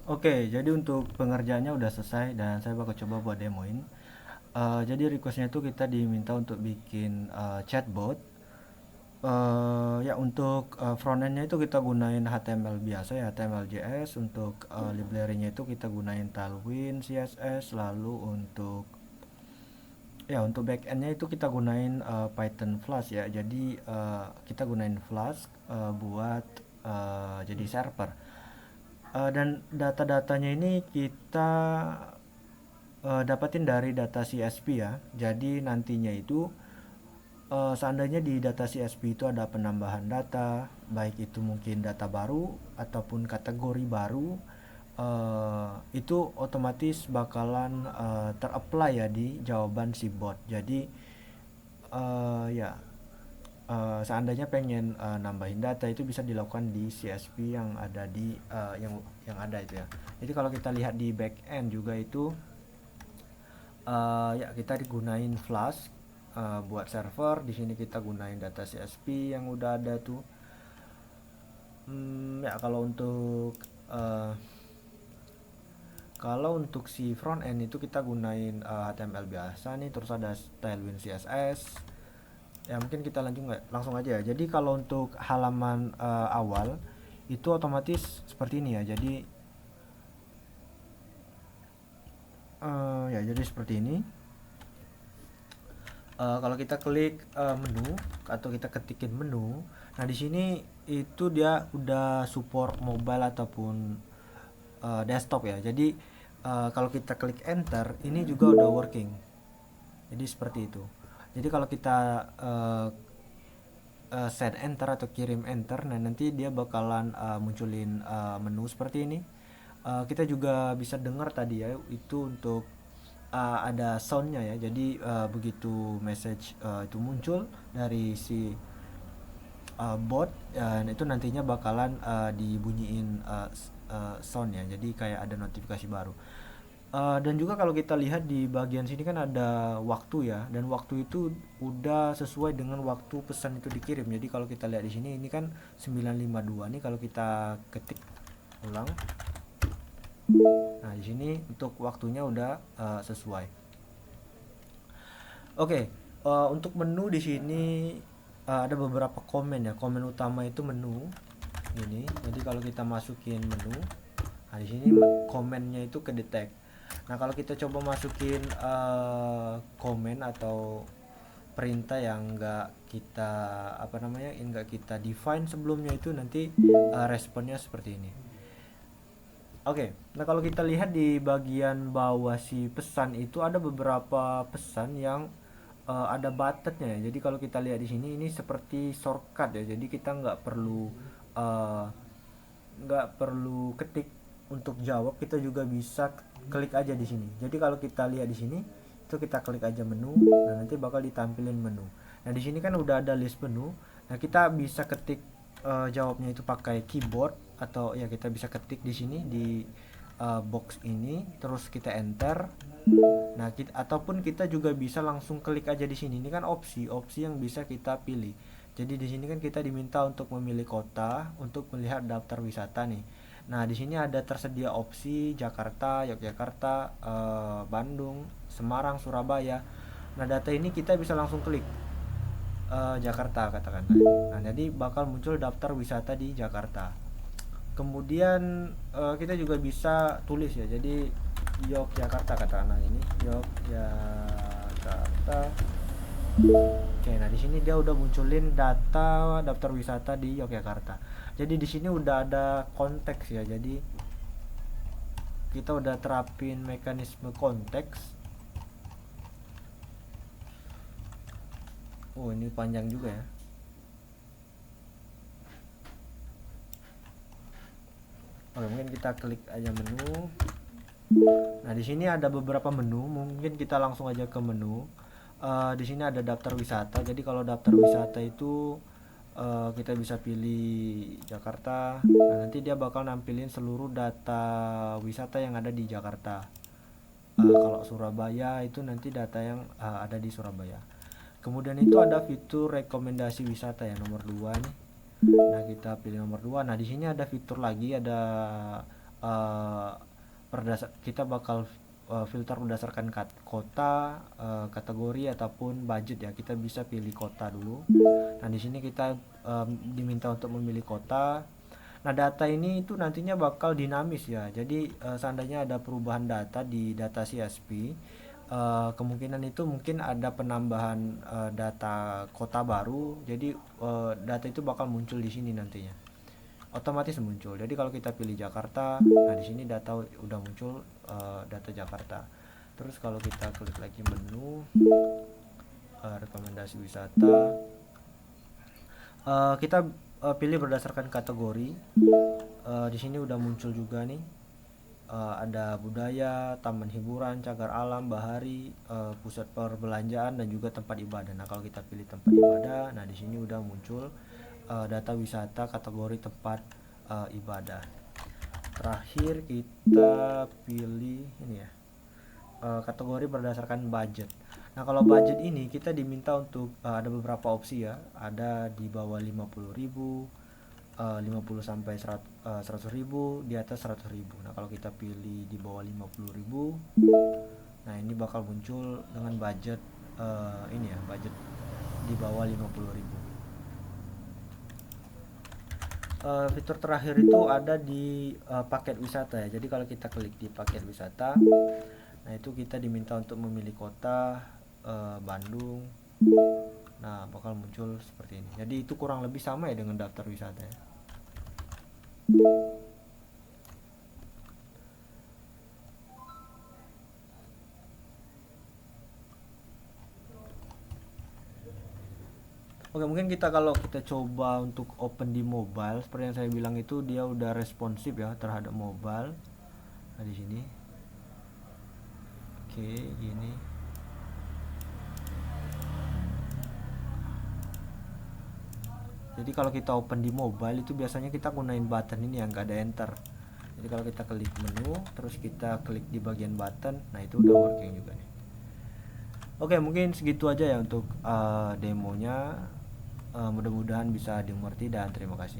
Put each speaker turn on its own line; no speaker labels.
Oke, jadi untuk pengerjaannya udah selesai dan saya bakal coba buat demoin. Jadi requestnya itu kita diminta untuk bikin chatbot. Ya untuk frontendnya itu kita gunain HTML biasa ya, HTML JS. Untuk library-nya itu kita gunain Tailwind CSS. Lalu untuk backendnya itu kita gunain Python Flask ya. Jadi kita gunain Flask buat jadi server. Dan data-datanya ini kita dapatin dari data CSV ya. Jadi nantinya itu seandainya di data CSV itu ada penambahan data, baik itu mungkin data baru ataupun kategori baru, itu otomatis bakalan ter-apply ya di jawaban si bot. Jadi ya seandainya pengen nambahin data itu bisa dilakukan di CSV yang ada di yang ada itu ya. Jadi kalau kita lihat di backend juga itu ya kita digunain Flask buat server. Di sini kita gunain data CSV yang udah ada tuh. Ya eh, kalau untuk si front end itu kita gunain HTML biasa nih, terus ada Tailwind CSS. Ya mungkin kita langsung aja ya. Jadi kalau untuk halaman awal itu otomatis seperti ini ya. Jadi seperti ini. Kalau kita klik menu atau kita ketikin menu, nah di sini itu dia udah support mobile ataupun desktop ya. Jadi kalau kita klik enter, ini juga udah working. Jadi seperti itu. Jadi kalau kita send enter atau kirim enter, nah nanti dia bakalan munculin menu seperti ini. Kita juga bisa dengar tadi ya, itu untuk ada soundnya ya. Jadi begitu message itu muncul dari si bot, itu nantinya bakalan dibunyiin sound ya. Jadi kayak ada notifikasi baru. Dan juga kalau kita lihat di bagian sini kan ada waktu ya, dan waktu itu udah sesuai dengan waktu pesan itu dikirim. Jadi kalau kita lihat di sini ini kan 9:52 nih, kalau kita ketik ulang. Nah, di sini untuk waktunya udah sesuai. Oke, untuk menu di sini ada beberapa komen ya. Komen utama itu menu ini. Jadi kalau kita masukin menu, nah di sini komennya itu kedetek. Nah, kalau kita coba masukin komen atau perintah yang enggak kita enggak kita define sebelumnya, itu nanti responnya seperti ini. Oke, nah kalau kita lihat di bagian bawah si pesan itu ada beberapa pesan yang ada buttonnya ya. Jadi kalau kita lihat di sini ini seperti shortcut ya. Jadi kita eh, nggak perlu ketik untuk jawab, kita juga bisa klik aja di sini. Jadi kalau kita lihat di sini itu kita klik aja menu, dan nanti bakal ditampilin menu. Nah di sini kan udah ada list menu. Nah kita bisa ketik jawabnya itu pakai keyboard, atau ya kita bisa ketik di sini di box ini, terus kita enter. Nah, ataupun kita juga bisa langsung klik aja di sini. Ini kan opsi yang bisa kita pilih. Jadi di sini kan kita diminta untuk memilih kota untuk melihat daftar wisata nih. Nah, di sini ada tersedia opsi Jakarta, Yogyakarta, Bandung, Semarang, Surabaya. Nah, data ini kita bisa langsung klik Jakarta katakan. Nah, jadi bakal muncul daftar wisata di Jakarta. Kemudian kita juga bisa tulis ya. Jadi Yogyakarta katakanlah, ini Yogyakarta. Oke, nah di sini dia udah munculin data daftar wisata di Yogyakarta. Jadi di sini udah ada konteks ya. Jadi kita udah terapin mekanisme konteks. Oh, ini panjang juga ya. Oke, mungkin kita klik aja menu. Nah, di sini ada beberapa menu, mungkin kita langsung aja ke menu. Di sini ada daftar wisata. Jadi kalau daftar wisata itu kita bisa pilih Jakarta. Nah, nanti dia bakal nampilin seluruh data wisata yang ada di Jakarta. Kalau Surabaya itu nanti data yang ada di Surabaya. Kemudian itu ada fitur rekomendasi wisata ya, nomor 2 nih. Nah, kita pilih nomor 2. Nah, di sini ada fitur lagi, ada uh, kita bakal filter berdasarkan kota, kategori ataupun budget ya. Kita bisa pilih kota dulu. Nah, di sini kita diminta untuk memilih kota. Nah, data ini itu nantinya bakal dinamis ya. Jadi seandainya ada perubahan data di data CSP, kemungkinan itu mungkin ada penambahan data kota baru. Jadi data itu bakal muncul di sini nantinya. Otomatis muncul. Jadi kalau kita pilih Jakarta, nah di sini data udah muncul data Jakarta. Terus kalau kita klik lagi menu rekomendasi wisata, kita pilih berdasarkan kategori. Di sini udah muncul juga nih. Ada budaya, taman hiburan, cagar alam, bahari, pusat perbelanjaan dan juga tempat ibadah. Nah, kalau kita pilih tempat ibadah, nah di sini udah muncul data wisata kategori tempat ibadah. Terakhir kita pilih ini ya, kategori berdasarkan budget. Nah, kalau budget ini kita diminta untuk ada beberapa opsi ya. Ada di bawah 50.000, 50 sampai 100.000, di atas 100.000. Nah, kalau kita pilih di bawah 50.000, nah ini bakal muncul dengan budget ini ya, budget di bawah 50.000. Fitur terakhir itu ada di paket wisata ya. Jadi kalau kita klik di paket wisata, nah itu kita diminta untuk memilih kota Bandung. Nah, bakal muncul seperti ini. Jadi itu kurang lebih sama ya dengan daftar wisata ya. Oke, mungkin kalau kita coba untuk open di mobile, seperti yang saya bilang itu dia udah responsif ya terhadap mobile. Nah, di sini. Oke, gini. Jadi kalau kita open di mobile itu biasanya kita gunain button ini yang nggak ada enter. Jadi kalau kita klik menu, terus kita klik di bagian button, nah itu udah working juga nih. Oke, mungkin segitu aja ya untuk demonya. Mudah-mudahan bisa dimengerti dan terima kasih.